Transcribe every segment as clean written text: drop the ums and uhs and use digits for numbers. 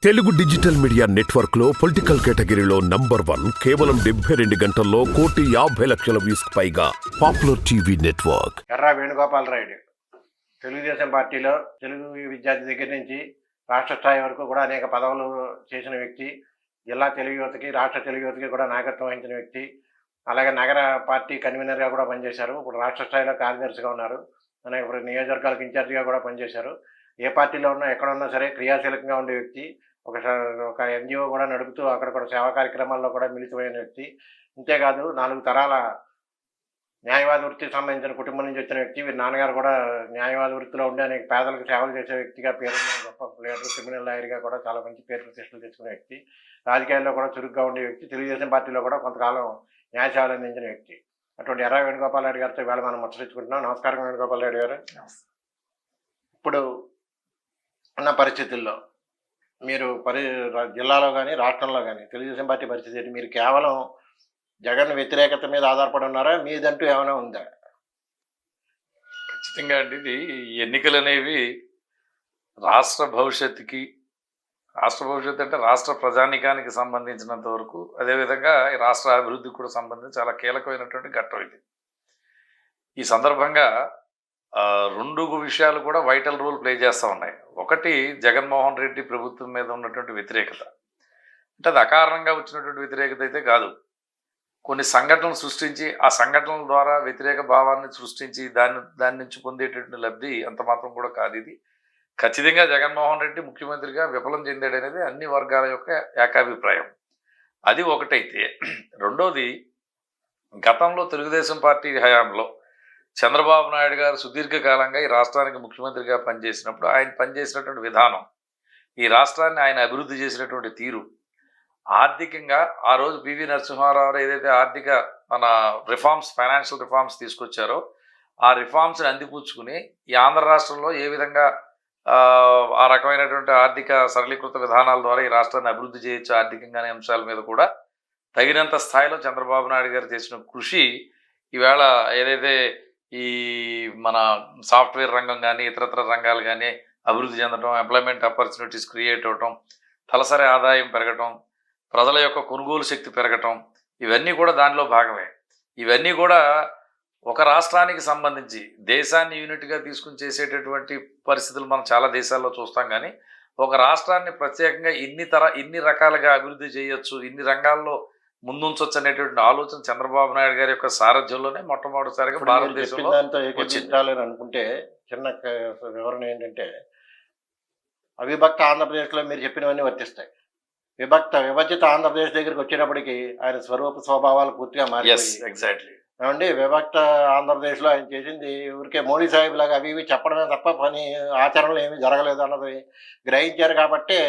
Telugu digital media network లో political కేటగిరీలో number 1 కేవలం 72 గంటల్లో 1,50,00,000 వ్యూస్ పైగా పాపులర్ టీవీ నెట్వర్క్. ఎర్రా వేణుగోపాలరాయుడు తెలుగుదేశం పార్టీలో తెలుగు విద్యార్థి దగ్గర నుంచి రాష్ట్ర స్థాయి వరకు కూడా అనేక పదవులు చేసిన వ్యక్తి. జిల్లా తెలుగు యువతకి, రాష్ట్ర తెలుగు యువతకి కూడా నాయకత్వం వహించిన వ్యక్తి. అలాగే నగర పార్టీ కన్వీనర్గా కూడా పనిచేశారు. ఇప్పుడు రాష్ట్ర స్థాయిలో కార్యదర్శిగా ఉన్నారు. అనేక నియోజకవర్గాలకు ఇన్ఛార్జిగా కూడా పనిచేశారు. ఏ పార్టీలో ఉన్నా ఎక్కడ ఉన్నా సరే క్రియాశీలకంగా ఉండే వ్యక్తి. ఒక ఎన్జిఓ కూడా నడుపుతూ అక్కడ కూడా సేవా కార్యక్రమాల్లో కూడా మిళితమైన వ్యక్తి. అంతేకాదు 4 తరాల న్యాయవాద వృత్తికి సంబంధించిన కుటుంబం నుంచి వచ్చిన వ్యక్తి. వీరి నాన్నగారు కూడా న్యాయవాద వృత్తిలో ఉండి అనేక పేదలకు సేవలు చేసే వ్యక్తిగా పేరున్న గొప్ప లీడర్, క్రిమినల్ లాయర్గా కూడా చాలా మంచి పేరు ప్రతిష్టలు తెచ్చుకునే వ్యక్తి. రాజకీయాల్లో కూడా చురుగ్గా ఉండే వ్యక్తి. తెలుగుదేశం పార్టీలో కూడా కొంతకాలం న్యాయ సేవలు అందించిన వ్యక్తి. అటువంటి ఎర్రా వేణుగోపాలరెడ్డి గారితో ఇవాళ మనం ముచ్చరించుకుంటున్నాం. నమస్కారం వేణుగోపాలరెడ్డి గారు. ఇప్పుడు ఉన్న పరిస్థితుల్లో మీరు జిల్లాలో కానీ రాష్ట్రంలో కానీ తెలుగుదేశం పార్టీ పరిస్థితి ఏంటి? మీరు కేవలం జగన్ వ్యతిరేకత మీద ఆధారపడి ఉన్నారా? మీదంటూ ఏమైనా ఉందా? ఖచ్చితంగా అండి. ఇది ఎన్నికలు అనేవి రాష్ట్ర భవిష్యత్తుకి, రాష్ట్ర భవిష్యత్తు అంటే రాష్ట్ర ప్రజానికానికి సంబంధించినంత వరకు, అదేవిధంగా ఈ రాష్ట్ర అభివృద్ధికి కూడా సంబంధించి చాలా కీలకమైనటువంటి ఘట్టం ఇది. ఈ సందర్భంగా 2 విషయాలు కూడా వైటల్ రోల్ ప్లే చేస్తూ ఉన్నాయి. ఒకటి, జగన్మోహన్ రెడ్డి ప్రభుత్వం మీద ఉన్నటువంటి వ్యతిరేకత. అంటే అది అకారణంగా వచ్చినటువంటి వ్యతిరేకత అయితే కాదు. కొన్ని సంఘటనలు సృష్టించి, ఆ సంఘటనల ద్వారా వ్యతిరేక భావాన్ని సృష్టించి దాని నుంచి పొందేటటువంటి లబ్ధి అంత మాత్రం కూడా కాదు. ఇది ఖచ్చితంగా జగన్మోహన్ రెడ్డి ముఖ్యమంత్రిగా విఫలం చెందాడు అనేది అన్ని వర్గాల యొక్క ఏకాభిప్రాయం. అది ఒకటైతే, రెండోది, గతంలో తెలుగుదేశం పార్టీ హయాంలో చంద్రబాబు నాయుడు గారు సుదీర్ఘకాలంగా ఈ రాష్ట్రానికి ముఖ్యమంత్రిగా పనిచేసినప్పుడు ఆయన పనిచేసినటువంటి విధానం, ఈ రాష్ట్రాన్ని ఆయన అభివృద్ధి చేసినటువంటి తీరు, ఆర్థికంగా ఆ రోజు పివి నరసింహారావు ఏదైతే ఆర్థిక రిఫార్మ్స్, ఫైనాన్షియల్ రిఫార్మ్స్ తీసుకొచ్చారో ఆ రిఫార్మ్స్ని అందిపుచ్చుకుని ఈ ఆంధ్ర రాష్ట్రంలో ఏ విధంగా ఆ రకమైనటువంటి ఆర్థిక సరళీకృత విధానాల ద్వారా ఈ రాష్ట్రాన్ని అభివృద్ధి చేయొచ్చు ఆర్థికంగా అనే అంశాల మీద కూడా తగినంత స్థాయిలో చంద్రబాబు నాయుడు గారు చేసిన కృషి ఈవేళ ఏదైతే ఈ మన సాఫ్ట్వేర్ రంగం కానీ ఇతరత్ర రంగాలు కానీ అభివృద్ధి చెందడం, ఎంప్లాయ్మెంట్ ఆపర్చునిటీస్ క్రియేట్ అవటం, తలసరి ఆదాయం పెరగటం, ప్రజల యొక్క కొనుగోలు శక్తి పెరగటం, ఇవన్నీ కూడా దానిలో భాగమే. ఇవన్నీ కూడా ఒక రాష్ట్రానికి సంబంధించి దేశాన్ని యూనిట్గా తీసుకుని చేసేటటువంటి పరిస్థితులు మనం చాలా దేశాల్లో చూస్తాం. కానీ ఒక రాష్ట్రాన్ని ప్రత్యేకంగా ఇన్ని రకాలుగా అభివృద్ధి చేయొచ్చు, ఇన్ని రంగాల్లో ముందుంచొచ్చు అనేటువంటి ఆలోచన చంద్రబాబు నాయుడు గారి యొక్క సారథ్యంలోనే మొట్టమొదటిసారిగా భారతదేశంలో వచ్చిందాలని అనుకుంటే, చిన్న వివరణ ఏంటంటే, అవిభక్త ఆంధ్రప్రదేశ్లో మీరు చెప్పినవన్నీ వర్తిస్తాయి. విభజిత ఆంధ్రప్రదేశ్ దగ్గరికి వచ్చేటప్పటికి ఆయన స్వరూప స్వభావాలు పూర్తిగా మారిపోయాయి. ఎగ్జాక్ట్లీ. ఏమండి, విభక్త ఆంధ్రప్రదేశ్లో ఆయన చేసింది ఊరికే మోడీ సాహిబ్ లాగా అవి ఇవి చెప్పడమే తప్ప పని ఆచరణలు ఏమీ జరగలేదు అన్నది గ్రహించారు. కాబట్టి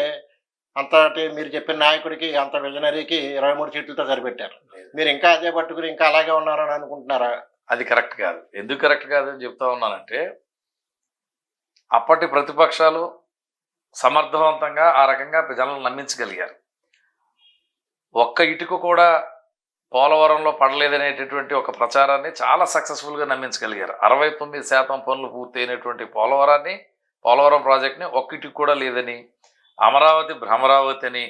అంతటి మీరు చెప్పిన నాయకుడికి, అంత విజనరీకి 23 సీట్లతో సరిపెట్టారు. మీరు ఇంకా అదే పట్టుకుని ఇంకా అలాగే ఉన్నారని అనుకుంటున్నారా? అది కరెక్ట్ కాదు. ఎందుకు కరెక్ట్ కాదని చెప్తా ఉన్నానంటే, అప్పటి ప్రతిపక్షాలు సమర్థవంతంగా ఆ రకంగా ప్రజలను నమ్మించగలిగారు. ఒక్క ఇటుక కూడా పోలవరంలో పడలేదనేటటువంటి ఒక ప్రచారాన్ని చాలా సక్సెస్ఫుల్గా నమ్మించగలిగారు. 69% పనులు పూర్తయినటువంటి పోలవరం ప్రాజెక్ట్ని ఒక్క ఇటుక కూడా లేదని, అమరావతి భ్రమరావతి అని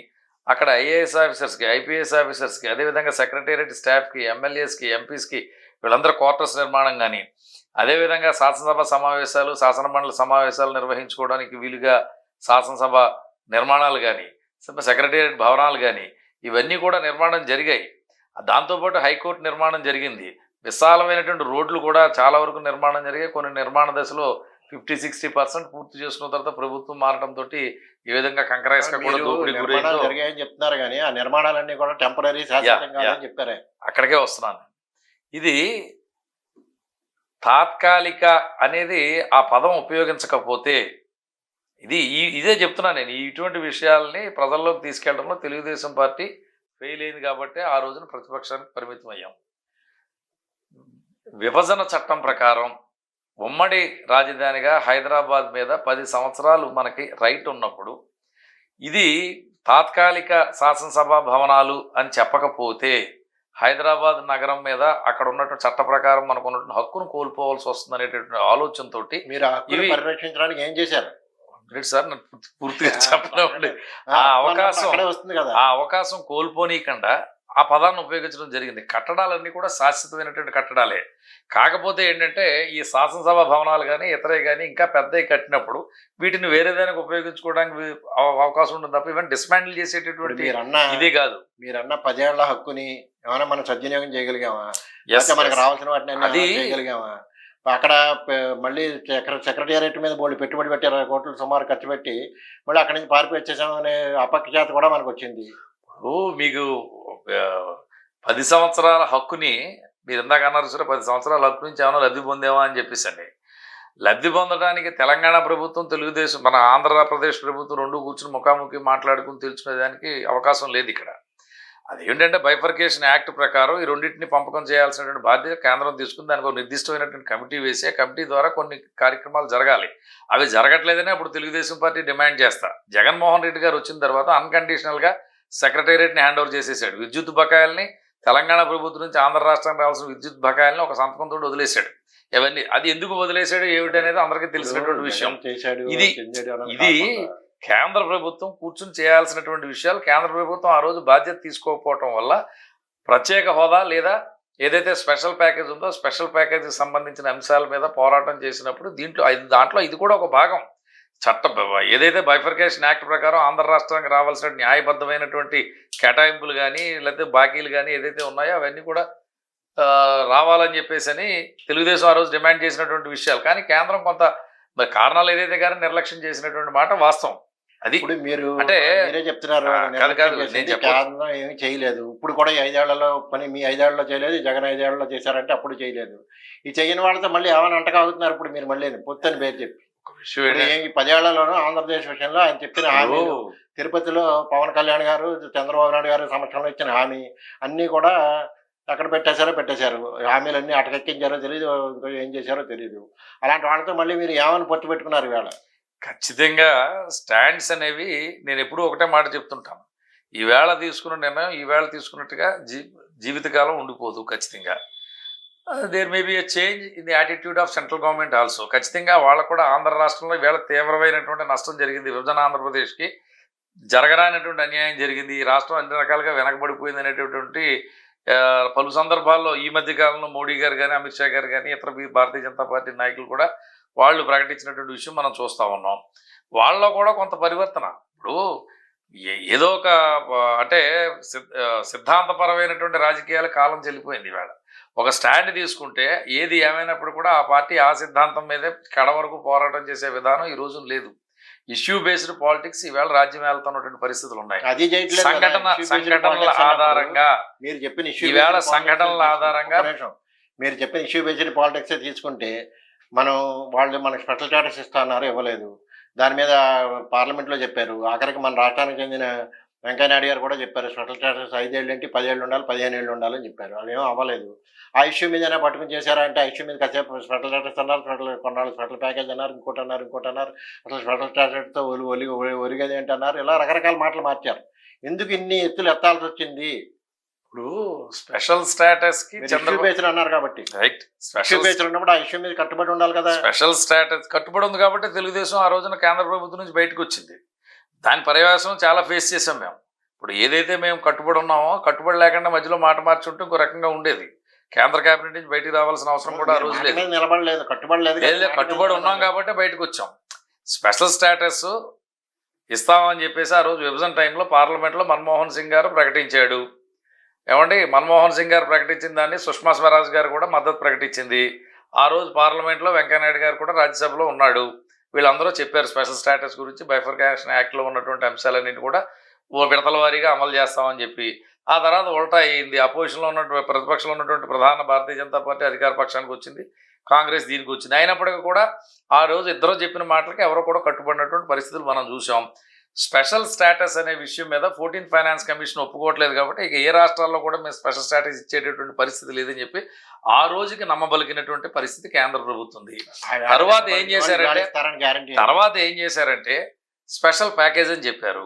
అక్కడ ఐఏఎస్ ఆఫీసర్స్కి, ఐపీఎస్ ఆఫీసర్స్కి, అదేవిధంగా సెక్రటేరియట్ స్టాఫ్కి, ఎమ్మెల్యేస్కి, ఎంపీస్కి వీళ్ళందరూ క్వార్టర్స్ నిర్మాణం కానీ, అదేవిధంగా శాసనసభ సమావేశాలు, శాసనమండలి సమావేశాలు నిర్వహించుకోవడానికి వీలుగా శాసనసభ నిర్మాణాలు కానీ, సెక్రటేరియట్ భవనాలు కానీ ఇవన్నీ కూడా నిర్మాణం జరిగాయి. దాంతోపాటు హైకోర్టు నిర్మాణం జరిగింది. విశాలమైనటువంటి రోడ్లు కూడా చాలా వరకు నిర్మాణం జరిగాయి. కొన్ని నిర్మాణ దశలో 50-60% పూర్తి చేసుకున్న తర్వాత ప్రభుత్వం మారడంతో ఈ విధంగా కంకరాయిస్గా కూడా దోపిడీ జరిగాయని చెప్తున్నారు. కానీ ఆ నిర్మాణాలన్నీ కూడా టెంపరీ చెప్పారు. అక్కడికే వస్తున్నాను. ఇది తాత్కాలిక అనేది ఆ పదం ఉపయోగించకపోతే, ఇదే చెప్తున్నాను నేను. ఇటువంటి విషయాల్ని ప్రజల్లోకి తీసుకెళ్లడంలో తెలుగుదేశం పార్టీ ఫెయిల్ అయింది. కాబట్టి ఆ రోజున ప్రతిపక్షానికి పరిమితం అయ్యాం. విభజన చట్టం ప్రకారం ఉమ్మడి రాజధానిగా హైదరాబాద్ మీద 10 సంవత్సరాలు మనకి రైట్ ఉన్నప్పుడు, ఇది తాత్కాలిక శాసనసభ భవనాలు అని చెప్పకపోతే హైదరాబాద్ నగరం మీద అక్కడ ఉన్నటువంటి చట్ట ప్రకారం మనకు ఉన్నటువంటి హక్కును కోల్పోవాల్సి వస్తుంది అనేటటువంటి ఆలోచనతోటి మీరు పరిరక్షించడానికి ఏం చేశారు? మినిట్ సార్ నన్ను పూర్తిగా చెప్పనివ్వండి. ఆ అవకాశం అక్కడే వస్తుంది కదా. ఆ అవకాశం కోల్పోనీయకుండా ఆ పదాన్ని ఉపయోగించడం జరిగింది. కట్టడాలన్నీ కూడా శాశ్వతమైనటువంటి కట్టడాలే. కాకపోతే ఏంటంటే ఈ శాసనసభ భవనాలు కానీ ఇతరే కానీ ఇంకా పెద్దవి కట్టినప్పుడు వీటిని వేరే దానికి ఉపయోగించుకోవడానికి అవకాశం ఉంటుంది తప్ప ఇవన్నీ డిస్మాండిల్ ఇప్పుడు చేసేటటువంటి మీరన్నా ఇదే కాదు. మీరన్న 10 ఏళ్ల హక్కుని ఏమైనా మనం సద్వినియోగం చేయగలిగామా? Yes, లేకపోతే మనకు yes. రావాల్సిన వాటిని అన్ని అది- ఏమైనా చేయగలిగామా? అక్కడ మళ్ళీ సెక్రటేరియట్ మీద బోళ్ళు పెట్టుబడి పెట్టి 20 కోట్లు సుమారు ఖర్చు పెట్టి మళ్ళీ అక్కడి నుంచి పారిపోయి వచ్చేసాం అనే అపఖ్యాత కూడా మనకు వచ్చింది. ఇప్పుడు మీకు 10 సంవత్సరాల హక్కుని మీరు ఇందాక అన్నారు సరే 10 సంవత్సరాల హక్కు నుంచి ఏమైనా లబ్ధి పొందేమా అని చెప్పేసి లబ్ధి పొందడానికి తెలంగాణ ప్రభుత్వం తెలుగుదేశం మన ఆంధ్రప్రదేశ్ ప్రభుత్వం రెండు కూర్చుని ముఖాముఖి మాట్లాడుకుని తెలుసుకునేదానికి అవకాశం లేదు ఇక్కడ. అదేంటంటే బైఫర్కేషన్ యాక్ట్ ప్రకారం ఈ రెండింటిని పంపకం చేయాల్సినటువంటి బాధ్యత కేంద్రం తీసుకుని దానికి ఒక నిర్దిష్టమైనటువంటి కమిటీ వేసి ఆ కమిటీ ద్వారా కొన్ని కార్యక్రమాలు జరగాలి. అవి జరగట్లేదనే అప్పుడు తెలుగుదేశం పార్టీ డిమాండ్ చేస్తా. జగన్మోహన్ రెడ్డి గారు వచ్చిన తర్వాత అన్కండిషనల్గా సెక్రటేరియట్ని హ్యాండ్ ఓవర్ చేసేసాడు. విద్యుత్ బకాయిల్ని తెలంగాణ ప్రభుత్వం నుంచి ఆంధ్ర రాష్ట్రానికి రావాల్సిన విద్యుత్ బకాయిల్ని ఒక సంతకంతో వదిలేశాడు. ఇవన్నీ అది ఎందుకు వదిలేశాడు ఏమిటి అనేది అందరికీ తెలిసినటువంటి విషయం. చేశాడు ఇది- ఇది కేంద్ర ప్రభుత్వం కూర్చుని చేయాల్సినటువంటి విషయాలు కేంద్ర ప్రభుత్వం ఆ రోజు బాధ్యత తీసుకోకపోవటం వల్ల ప్రత్యేక హోదా లేదా ఏదైతే స్పెషల్ ప్యాకేజ్ ఉందో స్పెషల్ ప్యాకేజీకి సంబంధించిన అంశాల మీద పోరాటం చేసినప్పుడు దాంట్లో ఇది కూడా ఒక భాగం. ఏదైతే బైఫర్కేషన్ యాక్ట్ ప్రకారం ఆంధ్ర రాష్ట్రానికి రావాల్సిన న్యాయబద్ధమైనటువంటి కేటాయింపులు కానీ లేకపోతే బాకీలు కానీ ఏదైతే ఉన్నాయో అవన్నీ కూడా రావాలని చెప్పేసి తెలుగుదేశం ఆ రోజు డిమాండ్ చేసినటువంటి విషయాలు. కానీ కేంద్రం కొంత మరి కారణాలు ఏదైతే కానీ నిర్లక్ష్యం చేసినటువంటి మాట వాస్తవం. అది ఇప్పుడు మీరు అంటే మీరే చెప్తున్నారు కాదు, నేను కేంద్రం ఏమీ చేయలేదు. ఇప్పుడు కూడా ఈ 5 ఏళ్లలో పని మీ 5 ఏళ్లలో చేయలేదు, జగన్ 5 ఏళ్లలో చేశారంటే అప్పుడు చేయలేదు. ఈ చేయని వాళ్ళతో మళ్ళీ ఏమైనా అంటకాగుతున్నారు ఇప్పుడు మీరు మళ్ళీ పొత్తని పేరు చెప్పి. విషయం ఈ 10 ఏళ్లలోనూ ఆంధ్రప్రదేశ్ విషయంలో ఆయన చెప్పిన హామీలు, తిరుపతిలో పవన్ కళ్యాణ్ గారు చంద్రబాబు నాయుడు గారి సమక్షంలో ఇచ్చిన హామీ అన్నీ కూడా ఎక్కడ పెట్టేశారు. హామీలన్నీ అటకెక్కించారో తెలియదు, ఇంకో ఏం చేశారో తెలియదు. అలాంటి వాళ్ళతో మళ్ళీ మీరు ఏమని పొత్తు పెట్టుకున్నారు ఇవాళ? ఖచ్చితంగా స్టాండ్స్ అనేవి నేను ఎప్పుడూ ఒకటే మాట చెప్తుంటాను. ఈవేళ తీసుకున్న నిర్ణయం ఈవేళ తీసుకున్నట్టుగా జీవితకాలం ఉండిపోదు. ఖచ్చితంగా there may be a change in the attitude of central government also. ఖచ్చితంగా వాళ్ళకు కూడా ఆంధ్ర రాష్ట్రంలో ఈవేళ తీవ్రమైనటువంటి నష్టం జరిగింది. విభజన ఆంధ్రప్రదేశ్కి జరగరానటువంటి అన్యాయం జరిగింది. ఈ రాష్ట్రం అన్ని రకాలుగా వెనకబడిపోయింది అనేటటువంటి పలు సందర్భాల్లో ఈ మధ్య కాలంలో మోడీ గారు కానీ అమిత్ షా గారు కానీ ఇతర భారతీయ జనతా పార్టీ నాయకులు కూడా వాళ్ళు ప్రకటించినటువంటి విషయం మనం చూస్తూ ఉన్నాం. వాళ్ళలో కూడా కొంత పరివర్తన. ఇప్పుడు ఏదో ఒక అంటే సిద్ధాంతపరమైనటువంటి రాజకీయాల కాలం చెల్లిపోయింది. ఇవాళ ఒక స్టాండ్ తీసుకుంటే ఏది ఏమైనప్పుడు కూడా ఆ పార్టీ ఆ సిద్ధాంతం మీదే కడ వరకు పోరాటం చేసే విధానం ఈ రోజు లేదు. ఇష్యూ బేస్డ్ పాలిటిక్స్ ఈవేళ రాజ్యం వెళ్తున్నటువంటి పరిస్థితులు ఉన్నాయి. సంఘటనల ఆధారంగా మీరు చెప్పిన ఈవేళ సంఘటనల ఆధారంగా మీరు చెప్పిన ఇష్యూ బేస్డ్ పాలిటిక్స్ తీసుకుంటే వాళ్ళు మనకు స్పెషల్ స్టాటస్ ఇస్తా అన్నారు, ఇవ్వలేదు. దాని మీద పార్లమెంట్లో చెప్పారు. ఆఖరికి మన రాష్ట్రానికి చెందిన వెంకయ్యనాయుడు గారు కూడా చెప్పారు స్పెషల్ స్టాటస్ 5 ఏళ్ళు ఏంటి 10 ఏళ్ళు ఉండాలి 15 ఏళ్ళు ఉండాలని చెప్పారు. అదేమో అవ్వలేదు. ఆ ఇష్యూ మీదనే పట్టుకుని చేశారా అంటే ఆ ఇష్యూ మీద కాసేపు స్పెషల్ స్టాటస్ అన్నారు, కొన్నాళ్ళు స్పెషల్ ప్యాకేజ్ అన్నారు, ఇంకోటి అన్నారు. అసలు స్పెషల్ స్టాటస్తో ఒరిగేది ఏంటి అన్నారు. ఇలా రకరకాల మాటలు మార్చారు. ఎందుకు ఇన్ని ఎత్తులు ఎత్తాల్సి వచ్చింది? ఇప్పుడు స్పెషల్ స్టాటస్ కి అన్నారు కాబట్టి రైట్ ఉన్నప్పుడు ఆ ఇష్యూ మీద కట్టుబడి ఉండాలి కదా. స్పెషల్ స్టాటస్ కట్టుబడి ఉంది కాబట్టి తెలుగుదేశం ఆ రోజున కేంద్ర ప్రభుత్వం నుంచి బయటకు వచ్చింది. దాని పర్యవసానం చాలా ఫేస్ చేసాం మేము. ఇప్పుడు ఏదైతే మేము కట్టుబడి ఉన్నామో కట్టుబడి లేకుండా మధ్యలో మాట మార్చుంటే ఇంకో రకంగా ఉండేది. కేంద్ర కేబినెట్ నుంచి బయటికి రావాల్సిన అవసరం కూడా ఆ రోజు లేదు. నిలబడలేదు, కట్టుబడి ఉన్నాం కాబట్టి బయటకు వచ్చాం. స్పెషల్ స్టాటస్ ఇస్తామని చెప్పేసి ఆ రోజు విభజన టైంలో పార్లమెంట్లో మన్మోహన్ సింగ్ గారు ప్రకటించాడు. ఏమండి మన్మోహన్ సింగ్ గారు ప్రకటించిన దాన్ని సుష్మా స్వరాజ్ గారు కూడా మద్దతు ప్రకటించింది. ఆ రోజు పార్లమెంట్లో వెంకయ్యనాయుడు గారు కూడా రాజ్యసభలో ఉన్నాడు. వీళ్ళందరూ చెప్పారు స్పెషల్ స్టాటస్ గురించి, బైఫర్కేషన్ యాక్ట్లో ఉన్నటువంటి అంశాలన్నింటి కూడా విడతల వారీగా అమలు చేస్తామని చెప్పి. ఆ తర్వాత ఉల్టా అయింది. అపోజిషన్లో ఉన్నటువంటి ప్రతిపక్షంలో ఉన్నటువంటి ప్రధాన భారతీయ జనతా పార్టీ అధికార పక్షానికి వచ్చింది, కాంగ్రెస్ దీనికి వచ్చింది. అయినప్పటికీ కూడా ఆ రోజు ఇద్దరు చెప్పిన మాటలకి ఎవరో కూడా కట్టుబడినటువంటి పరిస్థితులు మనం చూసాం. స్పెషల్ స్టాటస్ అనే విషయం మీద 14th ఫైనాన్స్ కమిషన్ ఒప్పుకోవట్లేదు కాబట్టి ఇక ఏ రాష్ట్రాల్లో కూడా మేము స్పెషల్ స్టాటస్ ఇచ్చేటటువంటి పరిస్థితి లేదని చెప్పి ఆ రోజుకి నమ్మబలికినటువంటి పరిస్థితి కేంద్ర ప్రభుత్వం. తర్వాత ఏం చేశారంటే స్పెషల్ ప్యాకేజ్ అని చెప్పారు.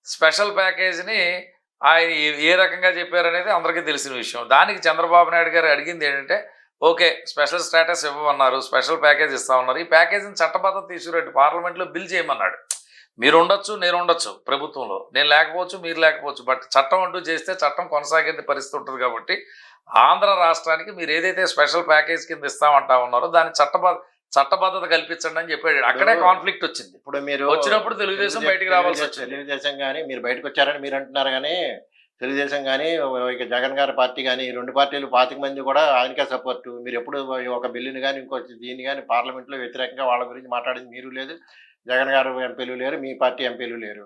స్పెషల్ ప్యాకేజ్ని ఆయన ఏ రకంగా చెప్పారనేది అందరికీ తెలిసిన విషయం. దానికి చంద్రబాబు నాయుడు గారు అడిగింది ఏంటంటే ఓకే స్పెషల్ స్టాటస్ ఇవ్వమన్నారు, స్పెషల్ ప్యాకేజ్ ఇస్తామన్నారు. ఈ ప్యాకేజీని చట్టబద్ధత తీసుకురండి, పార్లమెంట్లో బిల్ చేయమన్నాడు. మీరు ఉండొచ్చు, నేను ఉండొచ్చు ప్రభుత్వంలో, నేను లేకపోవచ్చు, మీరు లేకపోవచ్చు, బట్ చట్టం అంటూ చేస్తే చట్టం కొనసాగే పరిస్థితి ఉంటుంది. కాబట్టి ఆంధ్ర రాష్ట్రానికి మీరు ఏదైతే స్పెషల్ ప్యాకేజ్ కింద ఇస్తామంటా ఉన్నారో దాన్ని చట్టబద్ధత కల్పించండి అని చెప్పాడు. అక్కడే కాన్ఫ్లిక్ట్ వచ్చింది. ఇప్పుడు మీరు వచ్చినప్పుడు తెలుగుదేశం బయటికి రావాల్సి వచ్చింది. తెలుగుదేశం కానీ మీరు బయటకు వచ్చారని మీరు అంటున్నారు, కానీ తెలుగుదేశం కానీ ఇక జగన్ గారి పార్టీ కానీ ఈ రెండు పార్టీలు 25 మంది కూడా ఆయనకే సపోర్టు. మీరు ఎప్పుడు ఒక బిల్లుని కానీ ఇంకో దీన్ని కానీ పార్లమెంట్లో వ్యతిరేకంగా వాళ్ళ గురించి మాట్లాడింది మీరు లేదు, జగన్ గారు ఎంపీలు లేరు, మీ పార్టీ ఎంపీలు లేరు.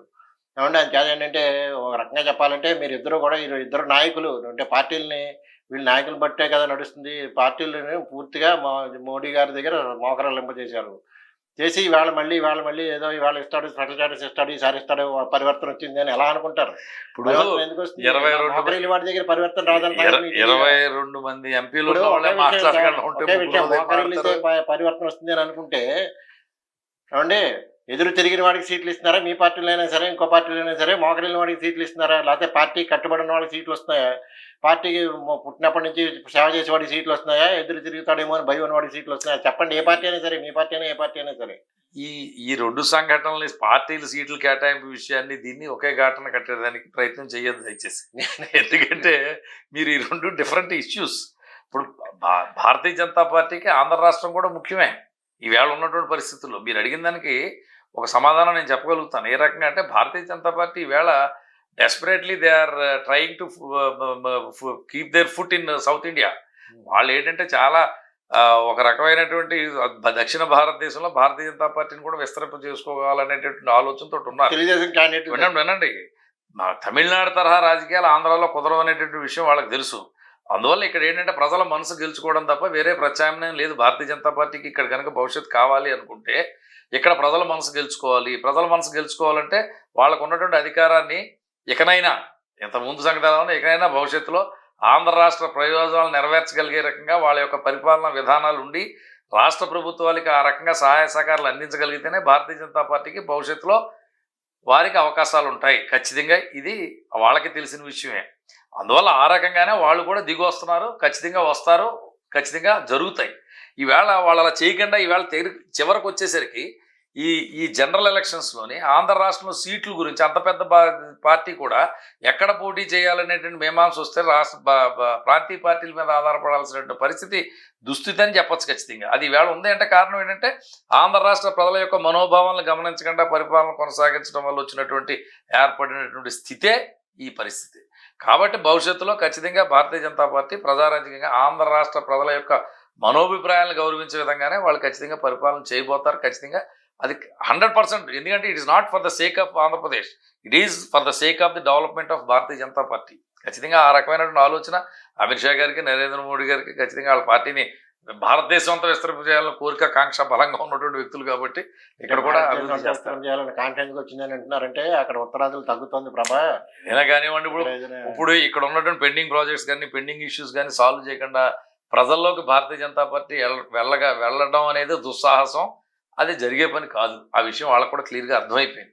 ఏమంటే అది ఏంటంటే ఒక రకంగా చెప్పాలంటే మీరు ఇద్దరు కూడా ఇద్దరు నాయకులు అంటే పార్టీలని వీళ్ళు నాయకులు బట్టే కదా నడుస్తుంది. పార్టీలను పూర్తిగా మోడీ గారి దగ్గర మోకరలింపజేశారు. చేసి ఇవాళ మళ్ళీ ఏదో ఇవాళ ఇస్తాడు, స్పెషల్ స్టేటస్ ఇస్తాడు, ఈసారి ఇస్తాడు, పరివర్తన వచ్చింది అని ఎలా అనుకుంటారు? ఇప్పుడు 22 వాడి దగ్గర పరివర్తన రాదని 22 మంది ఎంపీలు పరివర్తన వస్తుంది అని అనుకుంటే ఏమండి ఎదురు తిరిగిన వాడికి సీట్లు ఇస్తున్నారా? మీ పార్టీలో అయినా సరే ఇంకో పార్టీలో అయినా సరే మోకరిల్లిన వాడికి సీట్లు ఇస్తున్నారా? లేకపోతే పార్టీ కట్టుబడిన వాళ్ళకి సీట్లు వస్తున్నాయా? పార్టీకి పుట్టినప్పటి నుంచి సేవ చేసేవాడికి సీట్లు వస్తున్నాయా? ఎదురు తిరుగుతాడేమో అని భయం ఉన్న వాడికి సీట్లు వస్తున్నాయా? చెప్పండి. ఏ పార్టీ అయినా సరే, మీ పార్టీ అయినా ఏ పార్టీ అయినా సరే. ఈ రెండు సంఘటనలు పార్టీలు సీట్లు కేటాయింపు విషయాన్ని దీన్ని ఒకే ఘటన కట్టడానికి ప్రయత్నం చేయొద్దు దయచేసి. ఎందుకంటే మీరు ఈ రెండు డిఫరెంట్ ఇష్యూస్. ఇప్పుడు భారతీయ జనతా పార్టీకి ఆంధ్ర రాష్ట్రం కూడా ముఖ్యమే ఈవేళ ఉన్నటువంటి పరిస్థితుల్లో. మీరు అడిగిన దానికి ఒక సమాధానం నేను చెప్పగలుగుతాను. ఏ రకంగా అంటే భారతీయ జనతా పార్టీ ఈవేళ desperately they are trying to keep their foot in south India. వాళ్ళు ఏంటంటే చాలా ఒక రకమైనటువంటి దక్షిణ భారతదేశంలో భారతీయ జనతా పార్టీని కూడా విస్తరింప చేసుకోవాలనేటువంటి ఆలోచనతో ఉన్నారు. వినండి, తమిళనాడు తరహా రాజకీయాలు ఆంధ్రాలో కుదరవు అనేటువంటి విషయం వాళ్ళకి తెలుసు. అందువల్ల ఇక్కడ ఏంటంటే ప్రజల మనసు గెలుచుకోవడం తప్ప వేరే ప్రత్యామ్నాయం లేదు. భారతీయ జనతా పార్టీకి ఇక్కడ కనుక భవిష్యత్తు కావాలి అనుకుంటే ఇక్కడ ప్రజల మనసు గెలుచుకోవాలి. ప్రజల మనసు గెలుచుకోవాలంటే వాళ్ళకు ఉన్నటువంటి అధికారాన్ని ఇకనైనా, ఇంత ముందు సంగతి ఇకనైనా భవిష్యత్తులో ఆంధ్ర రాష్ట్ర ప్రయోజనాలు నెరవేర్చగలిగే రకంగా వాళ్ళ యొక్క పరిపాలనా విధానాలు ఉండి రాష్ట్ర ప్రభుత్వాలకి ఆ రకంగా సహాయ సహకారాలు అందించగలిగితేనే భారతీయ జనతా పార్టీకి భవిష్యత్తులో వారికి అవకాశాలు ఉంటాయి. ఖచ్చితంగా ఇది వాళ్ళకి తెలిసిన విషయమే. అందువల్ల ఆ రకంగానే వాళ్ళు కూడా దిగి వస్తున్నారు. ఖచ్చితంగా వస్తారు, ఖచ్చితంగా జరుగుతాయి. ఈవేళ వాళ్ళు అలా చేయకుండా ఈవేళ చివరికి వచ్చేసరికి ఈ జనరల్ ఎలక్షన్స్లోని ఆంధ్ర రాష్ట్రంలో సీట్ల గురించి అంత పెద్ద పార్టీ కూడా ఎక్కడ పోటీ చేయాలనేటువంటి మీమాంస వస్తే ప్రాంతీయ పార్టీల మీద ఆధారపడాల్సినటువంటి పరిస్థితి దుస్థితి అని చెప్పచ్చు ఖచ్చితంగా. అది ఈవేళ ఉంది అంటే కారణం ఏంటంటే ఆంధ్ర రాష్ట్ర ప్రజల యొక్క మనోభావాలను గమనించకుండా పరిపాలన కొనసాగించడం వల్ల వచ్చినటువంటి ఏర్పడినటువంటి స్థితే ఈ పరిస్థితి. కాబట్టి భవిష్యత్తులో ఖచ్చితంగా భారతీయ జనతా పార్టీ ప్రజారాజ్యంగా ఆంధ్ర రాష్ట్ర ప్రజల యొక్క మనోభిప్రాయాలను గౌరవించే విధంగానే వాళ్ళు ఖచ్చితంగా పరిపాలన చేయబోతారు. ఖచ్చితంగా అది 100%. ఎందుకంటే it is not for the sake of Andhra Pradesh, it is for the sake of the development of Bharatiya Janata party. ఖచ్చితంగా ఆ రకమైనటువంటి ఆలోచన అమిత్ షా గారికి, నరేంద్ర మోడీ గారికి ఖచ్చితంగా వాళ్ళ పార్టీని భారతదేశం అంతా విస్తరింప చేయాలని కోరిక కాంక్ష బలంగా ఉన్నటువంటి వ్యక్తులు. కాబట్టి ఇక్కడ కూడా చేయాలని కాన్ఫిడెన్స్ వచ్చిందని అంటున్నారంటే అక్కడ ఉత్తరాదులు తగ్గుతుంది ప్రభా. ఏదైనా కానివ్వండి, ఇప్పుడు ఇక్కడ ఉన్నటువంటి పెండింగ్ ప్రాజెక్ట్స్ కానీ పెండింగ్ ఇష్యూస్ కానీ సాల్వ్ చేయకుండా ప్రజల్లోకి భారతీయ జనతా పార్టీ వెళ్ళడం అనేది దుస్సాహసం. అది జరిగే పని కాదు. ఆ విషయం వాళ్ళకు కూడా క్లియర్గా అర్థమైపోయింది.